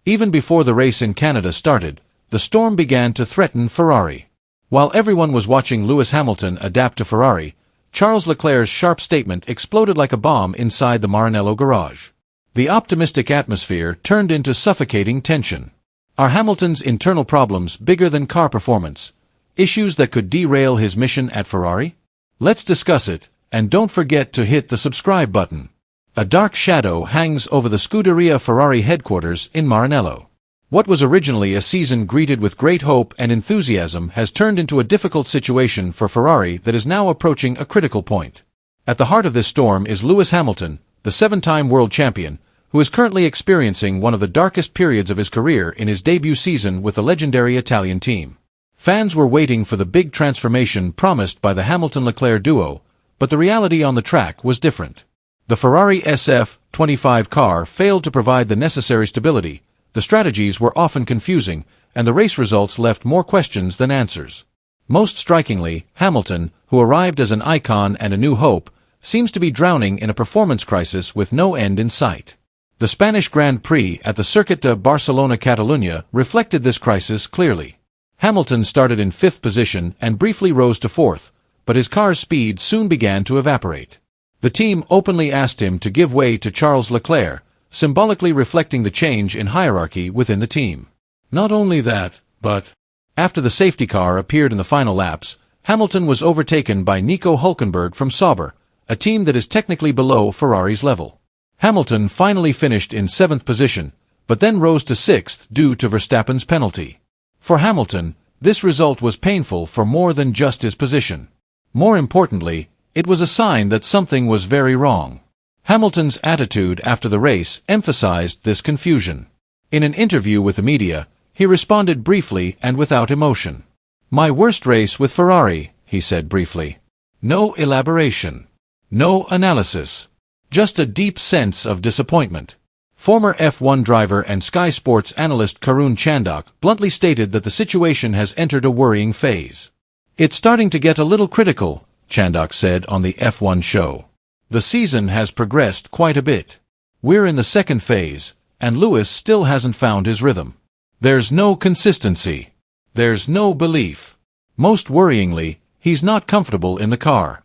Even before the race in Canada started, the storm began to threaten Ferrari. While everyone was watching Lewis Hamilton adapt to Ferrari, Charles Leclerc's sharp statement exploded like a bomb inside the Maranello garage. The optimistic atmosphere turned into suffocating tension. Are Hamilton's internal problems bigger than car performance? Issues that could derail his mission at Ferrari? Let's discuss it, and don't forget to hit the subscribe button. A dark shadow hangs over the Scuderia Ferrari headquarters in Maranello. What was originally a season greeted with great hope and enthusiasm has turned into a difficult situation for Ferrari that is now approaching a critical point. At the heart of this storm is Lewis Hamilton, the seven-time world champion, who is currently experiencing one of the darkest periods of his career in his debut season with the legendary Italian team. Fans were waiting for the big transformation promised by the Hamilton-Leclerc duo, but the reality on the track was different. The Ferrari SF25 car failed to provide the necessary stability, the strategies were often confusing, and the race results left more questions than answers. Most strikingly, Hamilton, who arrived as an icon and a new hope, seems to be drowning in a performance crisis with no end in sight. The Spanish Grand Prix at the Circuit de Barcelona-Catalunya reflected this crisis clearly. Hamilton started in fifth position and briefly rose to fourth, but his car's speed soon began to evaporate. The team openly asked him to give way to Charles Leclerc, symbolically reflecting the change in hierarchy within the team. Not only that, but after the safety car appeared in the final laps, Hamilton was overtaken by Nico Hülkenberg from Sauber, a team that is technically below Ferrari's level. Hamilton finally finished in seventh position, but then rose to sixth due to Verstappen's penalty. For Hamilton, this result was painful for more than just his position. More importantly, it was a sign that something was very wrong. Hamilton's attitude after the race emphasized this confusion. In an interview with the media, he responded briefly and without emotion. "My worst race with Ferrari," he said briefly. No elaboration. No analysis. Just a deep sense of disappointment. Former F1 driver and Sky Sports analyst Karun Chandak bluntly stated that the situation has entered a worrying phase. "It's starting to get a little critical," Chandak said on the F1 show. "The season has progressed quite a bit. We're in the second phase, and Lewis still hasn't found his rhythm. There's no consistency. There's no belief. Most worryingly, he's not comfortable in the car."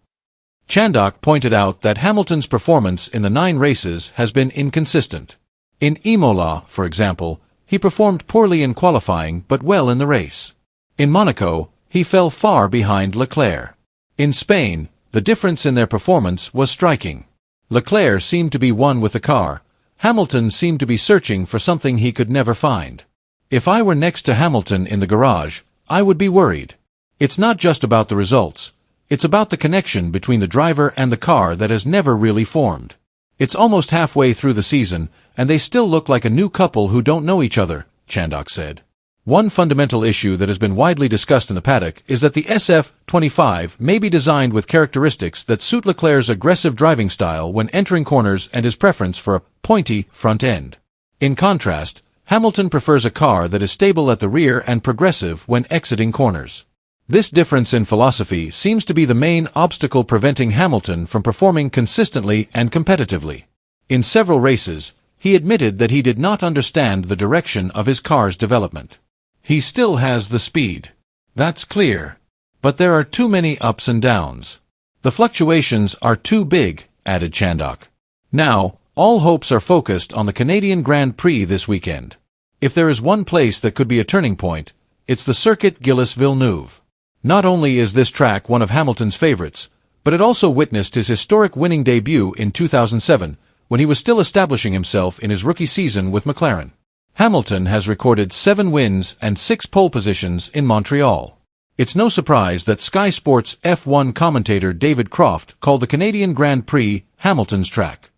Chandak pointed out that Hamilton's performance in the 9 races has been inconsistent. In Imola, for example, he performed poorly in qualifying but well in the race. In Monaco, he fell far behind Leclerc. In Spain, the difference in their performance was striking. Leclerc seemed to be one with the car. Hamilton seemed to be searching for something he could never find. If I were next to Hamilton in the garage, I would be worried. It's not just about the results. It's about the connection between the driver and the car that has never really formed. It's almost halfway through the season, and they still look like a new couple who don't know each other, Chandak said. One fundamental issue that has been widely discussed in the paddock is that the SF25 may be designed with characteristics that suit Leclerc's aggressive driving style when entering corners and his preference for a pointy front end. In contrast, Hamilton prefers a car that is stable at the rear and progressive when exiting corners. This difference in philosophy seems to be the main obstacle preventing Hamilton from performing consistently and competitively. In several races, he admitted that he did not understand the direction of his car's development. He still has the speed. That's clear. But there are too many ups and downs. The fluctuations are too big, added Chandak. Now, all hopes are focused on the Canadian Grand Prix this weekend. If there is one place that could be a turning point, it's the Circuit Gilles-Villeneuve. Not only is this track one of Hamilton's favorites, but it also witnessed his historic winning debut in 2007, when he was still establishing himself in his rookie season with McLaren. Hamilton has recorded 7 wins and 6 pole positions in Montreal. It's no surprise that Sky Sports F1 commentator David Croft called the Canadian Grand Prix Hamilton's track.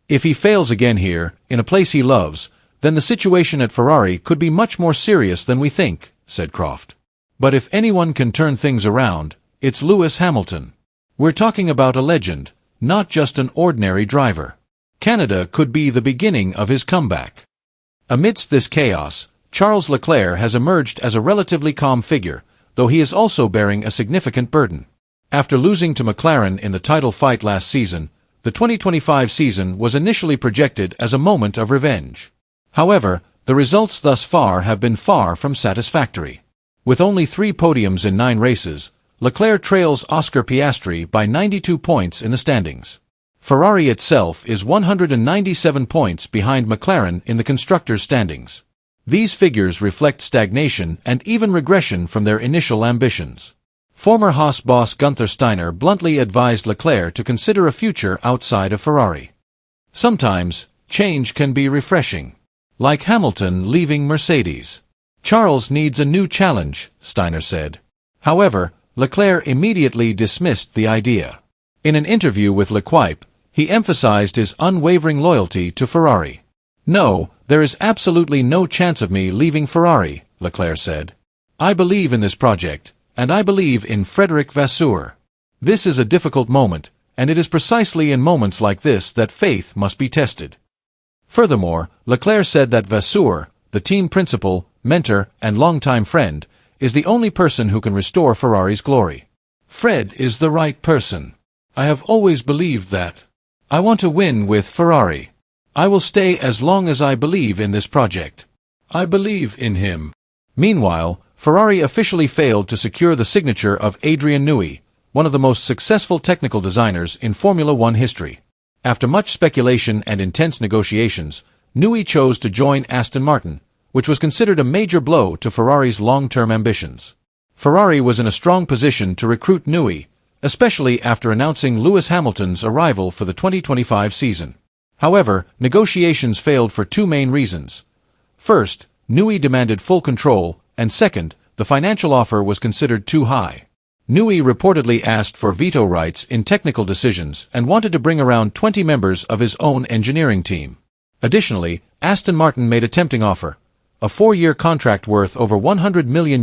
If he fails again here, in a place he loves, then the situation at Ferrari could be much more serious than we think, said Croft. But if anyone can turn things around, it's Lewis Hamilton. We're talking about a legend, not just an ordinary driver. Canada could be the beginning of his comeback. Amidst this chaos, Charles Leclerc has emerged as a relatively calm figure, though he is also bearing a significant burden. After losing to McLaren in the title fight last season, the 2025 season was initially projected as a moment of revenge. However, the results thus far have been far from satisfactory. With only 3 podiums in 9 races, Leclerc trails Oscar Piastri by 92 points in the standings. Ferrari itself is 197 points behind McLaren in the constructors' standings. These figures reflect stagnation and even regression from their initial ambitions. Former Haas boss Gunther Steiner bluntly advised Leclerc to consider a future outside of Ferrari. Sometimes, change can be refreshing. Like Hamilton leaving Mercedes. Charles needs a new challenge, Steiner said. However, Leclerc immediately dismissed the idea. In an interview with L'Equipe, he emphasized his unwavering loyalty to Ferrari. "No, there is absolutely no chance of me leaving Ferrari," Leclerc said. "I believe in this project, and I believe in Frédéric Vasseur. This is a difficult moment, and it is precisely in moments like this that faith must be tested." Furthermore, Leclerc said that Vasseur, the team principal, mentor, and longtime friend, is the only person who can restore Ferrari's glory. "Fred is the right person. I have always believed that. I want to win with Ferrari. I will stay as long as I believe in this project. I believe in him." Meanwhile, Ferrari officially failed to secure the signature of Adrian Newey, one of the most successful technical designers in Formula One history. After much speculation and intense negotiations, Newey chose to join Aston Martin, which was considered a major blow to Ferrari's long-term ambitions. Ferrari was in a strong position to recruit Newey, especially after announcing Lewis Hamilton's arrival for the 2025 season. However, negotiations failed for 2 main reasons. First, Newey demanded full control, and second, the financial offer was considered too high. Newey reportedly asked for veto rights in technical decisions and wanted to bring around 20 members of his own engineering team. Additionally, Aston Martin made a tempting offer, a 4-year contract worth over $100 million,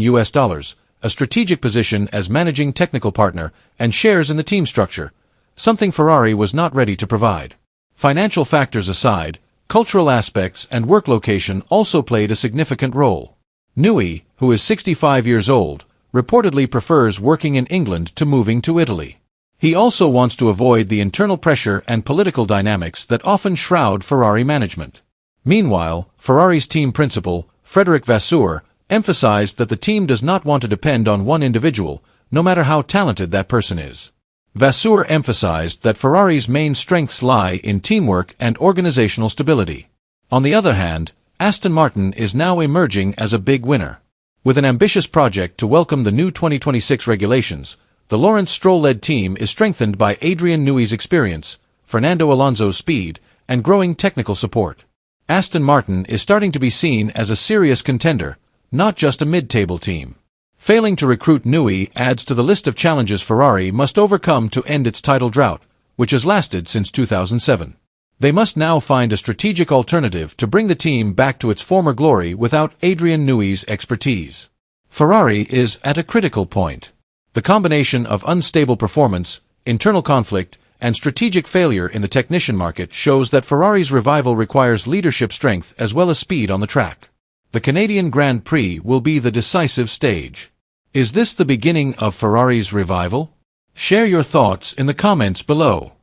a strategic position as managing technical partner, and shares in the team structure, something Ferrari was not ready to provide. Financial factors aside, cultural aspects and work location also played a significant role. Newey, who is 65 years old, reportedly prefers working in England to moving to Italy. He also wants to avoid the internal pressure and political dynamics that often shroud Ferrari management. Meanwhile, Ferrari's team principal, Frédéric Vasseur, emphasized that the team does not want to depend on one individual, no matter how talented that person is. Vasseur emphasized that Ferrari's main strengths lie in teamwork and organizational stability. On the other hand, Aston Martin is now emerging as a big winner. With an ambitious project to welcome the new 2026 regulations, the Lawrence Stroll-led team is strengthened by Adrian Newey's experience, Fernando Alonso's speed, and growing technical support. Aston Martin is starting to be seen as a serious contender, not just a mid-table team. Failing to recruit Newey adds to the list of challenges Ferrari must overcome to end its title drought, which has lasted since 2007. They must now find a strategic alternative to bring the team back to its former glory without Adrian Newey's expertise. Ferrari is at a critical point. The combination of unstable performance, internal conflict, and strategic failure in the technician market shows that Ferrari's revival requires leadership strength as well as speed on the track. The Canadian Grand Prix will be the decisive stage. Is this the beginning of Ferrari's revival? Share your thoughts in the comments below.